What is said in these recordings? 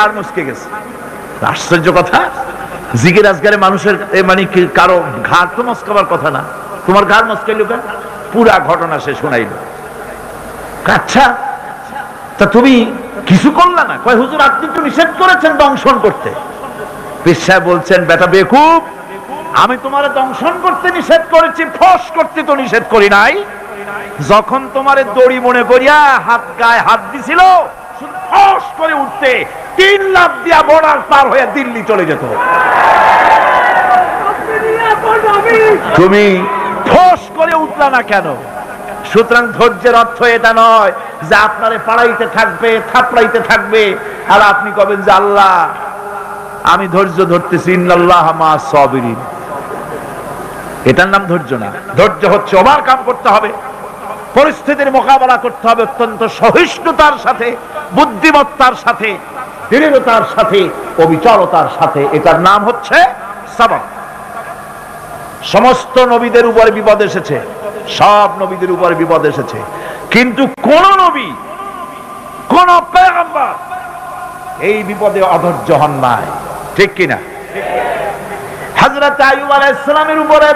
আর মুসকে গেছে। আশ্চর্য কথা, জিকির আজগারে মানুষের মানে কি কারো ঘাড় তো মস্কাবার কথা না, তোমার ঘাড় মস্কাইল কেন? পুরা ঘটনা সে শোনাইল। আচ্ছা তা তুমি কিছু করলা না? কয় হুজুর আপনি তো নিষেধ করেছেন দংশন করতে। পীর সাহেব বলছেন, বেটা বেকুব, আমি তোমার দংশন করতে নিষেধ করেছি, ফস করতে তো নিষেধ করি নাই। যখন তোমার দড়ি মনে করিয়া হাত গায়ে হাত দিছিল, ফস করে উঠতে 3 লাফ দিয়া বর্ডার পার হয়ে দিল্লি চলে যেত। তুমি ফস করে উঠলা না কেন? সুতরাং ধৈর্যের অর্থ এটা নয় যে আপনারে পাড়াইতে থাকবে, থাপড়াইতে থাকবে, আর আপনি কবেন যে আল্লাহ আমি ধৈর্য ধরতেছি, ইন্নাল্লাহ মা'আস সাবিরিন। এটার নাম ধৈর্য না। ধৈর্য হচ্ছে ওভারকাম করতে হবে, পরিস্থিতির মোকাবেলা করতে হবে অত্যন্ত সহিষ্ণুতার সাথে, বুদ্ধিমত্তার সাথে, দৃঢ়তার সাথে, অবিচলতার সাথে। এটার নাম হচ্ছে সবর। সমস্ত নবীদের উপরে বিপদ এসেছে, সব নবীদের উপরে বিপদ এসেছে, কিন্তু কোন নবী, কোন পয়গম্বর এই বিপদে অধৈর্য হন নাই। ঠিক কিনা? হযরত আইয়ুব আলাইহিস সালামের উপরে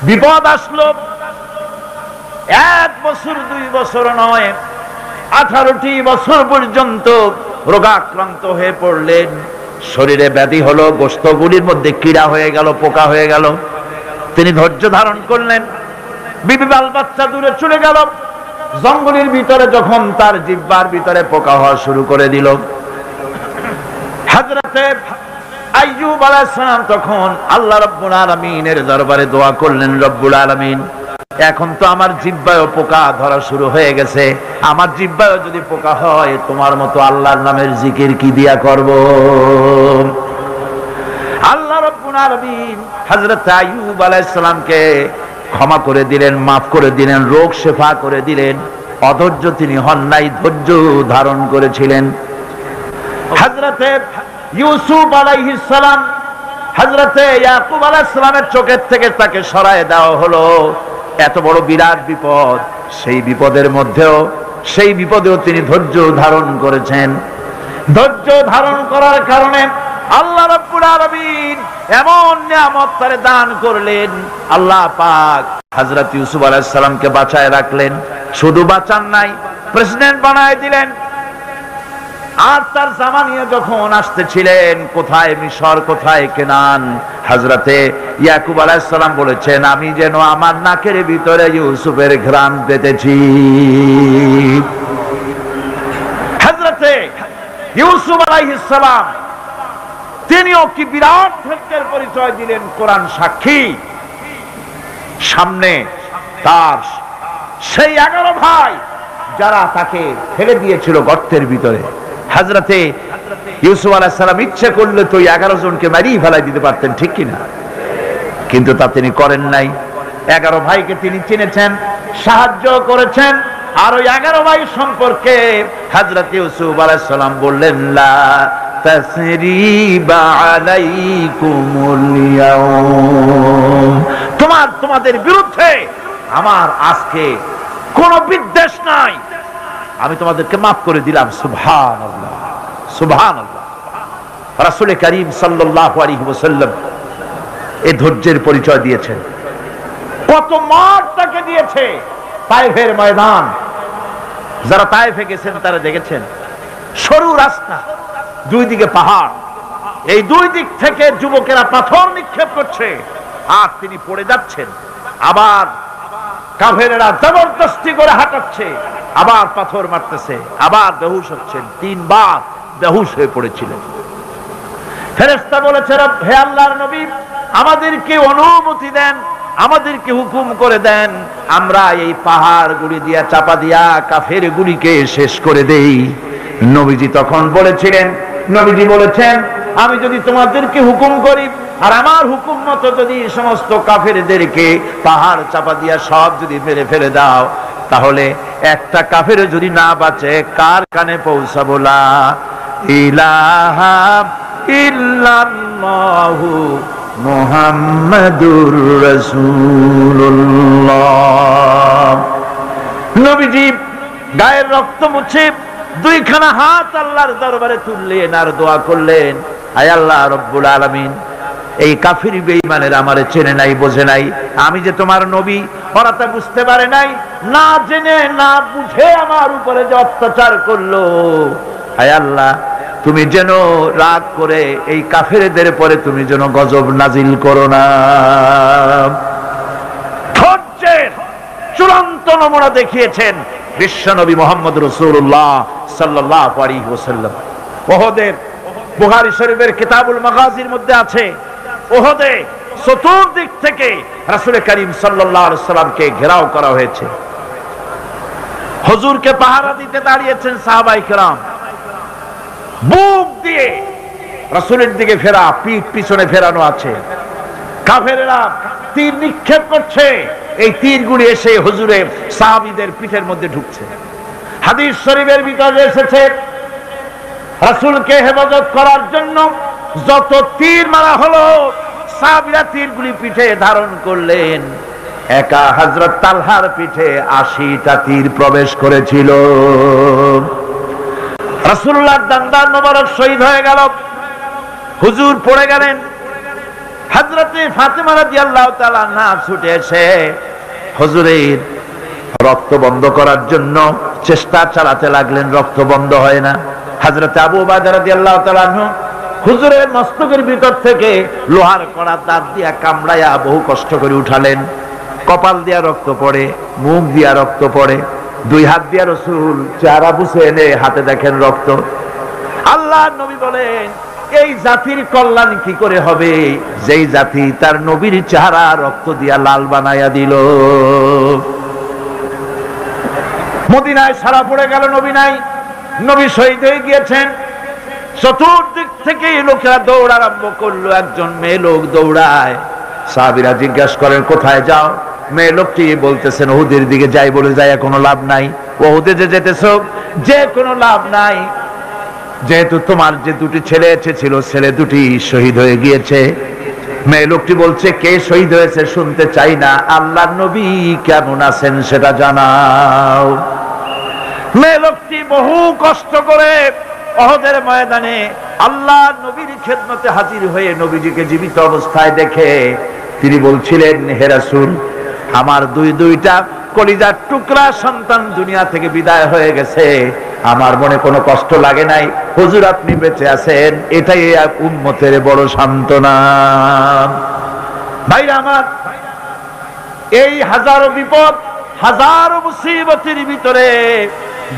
বিপদ আসলো, 1 বছর 2 বছর নয়, 18টি বছর পর্যন্ত রোগাক্রান্ত হয়ে পড়লেন। শরীরে ব্যাধি হলো, গোশতগুলির মধ্যে কীড়া হয়ে গেল, পোকা হয়ে গেল। তিনি ধৈর্য ধারণ করলেন। বিবি বাল বাচ্চা দূরে চলে গেল। জঙ্গলের ভিতরে যখন তার জিহ্বার ভিতরে পোকা হওয়া শুরু করে দিল, হযরতে আইয়ুব আলাইহিস সালাম তখন আল্লাহ রাব্বুল আলামিনের দরবারে দোয়া করলেন, রব্বুল আলামিন, এখন তো আমার জিহ্বায় পোকা ধরা শুরু হয়ে গেছে, আমার জিহ্বায় যদি পোকা হয় তোমার মতো আল্লাহর নামের জিকির কি দিয়া করব? আল্লাহ রাব্বুল আলামিন হযরত আইয়ুব আলাইহিস সালামকে ক্ষমা করে দিলেন, মাফ করে দিলেন, রোগ শেফা করে দিলেন। অধৈর্য তিনি হন নাই, ধৈর্য ধারণ করেছিলেন। হযরতে ইউসুফ আলাইহিস সালাম, হযরতে ইয়াকুব আলাইহিস সালামের চোখের থেকে তাকে সরায় দেওয়া হলো। এত বড় বিরাট বিপদ, সেই বিপদের মধ্যেও, সেই বিপদেও তিনি ধৈর্য ধারণ করেছেন। ধৈর্য ধারণ করার কারণে আল্লাহ রাব্বুল আলামিন এমন নিয়ামত তারে দান করলেন। আল্লাহ পাক হযরত ইউসুফ আলাইহিস সালামকে বাঁচায় রাখলেন। শুধু বাঁচান নাই, প্রেসিডেন্ট বানায় দিলেন। আর তার জামা নিয়ে যখন আসতেছিলেন, কোথায় মিশর, কোথায় কেনান, হযরতে ইয়াকুব আলাইহিস সালাম বলেছেন, আমি যেন আমার নাকের ভিতরে ইউসুফের ঘ্রাণ পেতেছি। হযরতে ইউসুফ আলাইহিস সালাম তিনিও কি বিরাট ধৈর্যের পরিচয় দিলেন, কোরআন সাক্ষী। সামনে তার সেই 11 ভাই যারা তাকে ফেলে দিয়েছিল গর্তের ভিতরে। হযরতে ইউসুফ আলাইহিস সালাম ইচ্ছে করলে তো 11 জনকে মারিয়ে ফেলাই দিতে পারতেন, ঠিক কিনা? কিন্তু তা তিনি করেন নাই। 11 ভাইকে তিনি চিনেছেন, সাহায্য করেছেন। আর ওই 11 ভাই সম্পর্কে হযরতে ইউসুফ আলাইহিস সালাম বললেন, লা তাসরিবা আলাইকুমুল ইয়াউম, তোমাদের বিরুদ্ধে আমার আজকে কোনো বিদ্বেষ নাই, আমি তোমাদেরকে মাফ করে দিলাম। সুবহানাল্লাহ, সুবহানাল্লাহ। রাসূল করিম সাল্লাল্লাহু আলাইহি ওয়াসাল্লাম এই ধৈর্যের পরিচয় দিয়েছেন। কত মার তাকে দিয়েছে তায়েফের ময়দান। যারা তায়েফে গেছেন তারা দেখেছেন, সরু রাস্তা, 2 দিকে পাহাড়, এই 2 দিক থেকে যুবকেরা পাথর নিক্ষেপ করছে, আর তিনি পড়ে যাচ্ছেন। আবার কাফেরেরা জবরদস্তি করে হাঁটাচ্ছে, আবার পাথর মারতেছে, আবার বেহুশ হচ্ছেন। 3 বার বেহুশ হয়ে পড়েছিলেন। ফেরেশতা বলেছে, হে আল্লাহর নবী, আমাদেরকে অনুমতি দেন, আমাদেরকে হুকুম করে দেন, আমরা এই পাহাড়গুলি দিয়া চাপা দিয়া কাফের গুলিকে শেষ করে দেই। নবীজি তখন বলেছিলেন, নবীজি বলেছেন, আমি যদি তোমাদেরকে হুকুম করি আর আমার হুকুম মতো যদি সমস্ত কাফেরদেরকে পাহাড় চাপা দিয়া সব যদি মেরে ফেলে দাও, তাহলে একটা কাফের যদি না বাঁচে, কার কানে পৌঁছাবো? লা ইলাহা ইল্লাল্লাহু মুহাম্মাদুর রাসূলুল্লাহ। নবীজি গায়ের রক্ত মুছে দুইখানা হাত আল্লাহর দরবারে তুললেন আর দোয়া করলেন, আয় আল্লাহ রব্বুল আলামিন, এই কাফির বেঈমানের আমারে চেনে নাই, বোঝে নাই, আমি যে তোমার নবী ওরা তা বুঝতে পারে নাই, না জেনে না বুঝে আমার উপরে যে অত্যাচার করলো, আয় আল্লাহ তুমি যেন রাগ করে এই কাফেরদের পরে তুমি যেন গজব নাজিল করো না। ধৈর্যের চূড়ান্ত নমুনা দেখিয়েছেন বিশ্বনবী মুহাম্মদ রাসূলুল্লাহ সাল্লাল্লাহু আলাইহি ওয়াসাল্লাম। উহুদের বুখারী শরীফের কিতাবুল মাগাজির মধ্যে আছে, উহুদে চতুর্দিক থেকে রাসূল করিম সাল্লাল্লাহু আলাইহি ওয়াসাল্লামকে ঘেরাও করা হয়েছে। হুজুরকে পাহারা দিতে দাঁড়িয়েছেন সাহাবায়ে কেরাম, বুক দিয়ে রাসূলের দিকে ফেরা, পিঠ পিছনে ফেরানো আছে। কাফেররা তীর নিক্ষেপ করছে, এই তীরগুলি এসে হুজুরের সাহাবীদের পিঠের মধ্যে ঢুকছে। হাদিস শরীফের ভিতরে এসেছে রাসূলকে হেফাজত করার জন্য যত তীর মারা হলো, সাহাবীরা তীরগুলি পিঠে ধারণ করলেন। একা হযরত তালহার পিঠে ৮০টা তীর প্রবেশ করেছিল। রাসূলুল্লাহর দান্দার মোবারক শহীদ হয়ে গেল, হুজুর পড়ে গেলেন। হযরতে ফাতেমা রাদিয়াল্লাহু তাআলা আনহা ছুটে এসে হুজুরের রক্ত বন্ধ করার জন্য চেষ্টা চালাতে লাগলেন, রক্ত বন্ধ হয় না। হযরতে আবু উবাইদা রাদিয়াল্লাহু তাআলা আনহু হুজুরের মস্তকের ভিতর থেকে লোহার কড়া দাঁত দিয়া কামড়াইয়া বহু কষ্ট করে উঠালেন। কপাল দিয়া রক্ত পড়ে, মুখ দিয়া রক্ত পড়ে, দুই হাত দিয়া রাসূল চেহারা বুঝে এনে হাতে দেখেন রক্ত। আল্লাহর নবী বলেন, এই জাতির কল্যাণ কি করে হবে যেই জাতি তার নবীর চেহারা রক্ত দিয়া লাল বানাইয়া দিল। মদিনায় সারা পড়ে গেল, নবী নাই, নবী শহীদ হয়ে গিয়েছেন। চতুর্দিক থেকে লোকেরা দৌড় আরম্ভ করলো, একজন মেয়ে লোক দৌড়ায়। সাহাবীরা জিজ্ঞাসা করেন, কোথায় যাও? মেয়ে লোকটি বলতেছেন, উহুদের দিকে যাই। বলে যায় কোনো লাভ নাই, উহুদে যে যেতেছো যে কোনো লাভ নাই, যেহেতু তোমার যে দুটি ছেলে ছিল, ছেলে দুটি শহীদ হয়ে গিয়েছে। মেয়ে লোকটি বলছে, কে শহীদ হয়েছে শুনতে চাই না, আল্লাহর নবী কেমন আছেন সেটা জানাও। মেয়ে লোকটি বহু কষ্ট করে উহুদের ময়দানে আল্লাহর নবীর খেদমতে হাজির হয়ে নবীজিকে জীবিত অবস্থায় দেখে তিনি বলছিলেন, হে রাসূল, আমার দুইটা কলিজার টুকরা সন্তান দুনিয়া থেকে বিদায় হয়ে গেছে, আমার মনে কোনো কষ্ট লাগে নাই, হুজুর আপনি বেঁচে আছেন, এটাই উম্মতের বড় সান্ত্বনা। ভাইরা আমার, এই হাজারো বিপদ, হাজারো মুসিবতের ভিতরে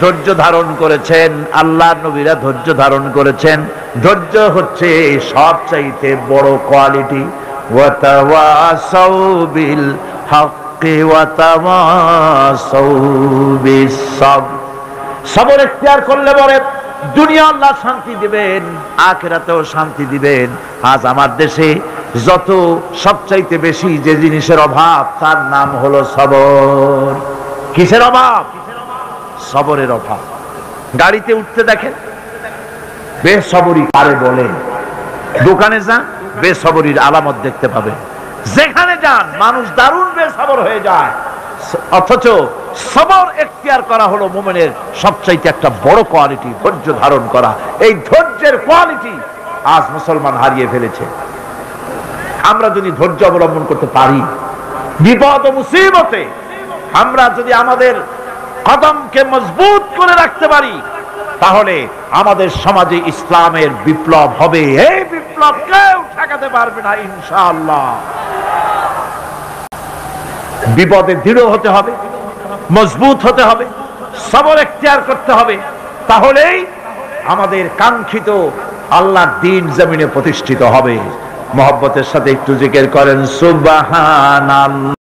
ধৈর্য ধারণ করেছেন আল্লাহর নবীরা, ধৈর্য ধারণ করেছেন। ধৈর্য হচ্ছে সবচাইতে বড় কোয়ালিটি। ওয়াতাওয়াসাউ বিল হাক্কি ওয়াতাওয়াসাউ বিস সাবর। সবর ইখতিয়ার করলে পরে দুনিয়া আল্লাহ শান্তি দিবেন, আখিরাতেও শান্তি দিবেন। আজ আমার দেশে যত সবচাইতে বেশি যে জিনিসের অভাব, তার নাম হলো সবর। কিসের অভাব? সবরের অভাব। গাড়িতে উঠতে দেখেন বেসবরি কারে বলে, দোকানে যান বেসবরির আলামত দেখতে পাবেন, যেখানে যান মানুষ দারুণ বেসবর হয়ে যায়। অথচ সবর ইখতিয়ার করা হলো মুমিনের সবচাইতে একটা বড় কোয়ালিটি, ধৈর্য ধারণ করা। এই ধৈর্যের কোয়ালিটি আজ মুসলমান হারিয়ে ফেলেছে। আমরা যদি ধৈর্য অবলম্বন করতে পারি, বিপদ ও মুসিবতে আমরা যদি আমাদের কদমকে মজবুত করে রাখতে পারি, তাহলে আমাদের সমাজে ইসলামের বিপ্লব হবে। এই বিপ্লব কেউ ঠেকাতে পারবে না ইনশাআল্লাহ। বিপদে দৃঢ় হতে হবে, মজবুত হতে হবে, সবর ইখতিয়ার করতে হবে, তাহলেই আমাদের কাঙ্ক্ষিত আল্লাহর দ্বীন জমিনে প্রতিষ্ঠিত হবে। মহব্বতের সাথে একটু জিকির করেন সুবহানাল্লাহ।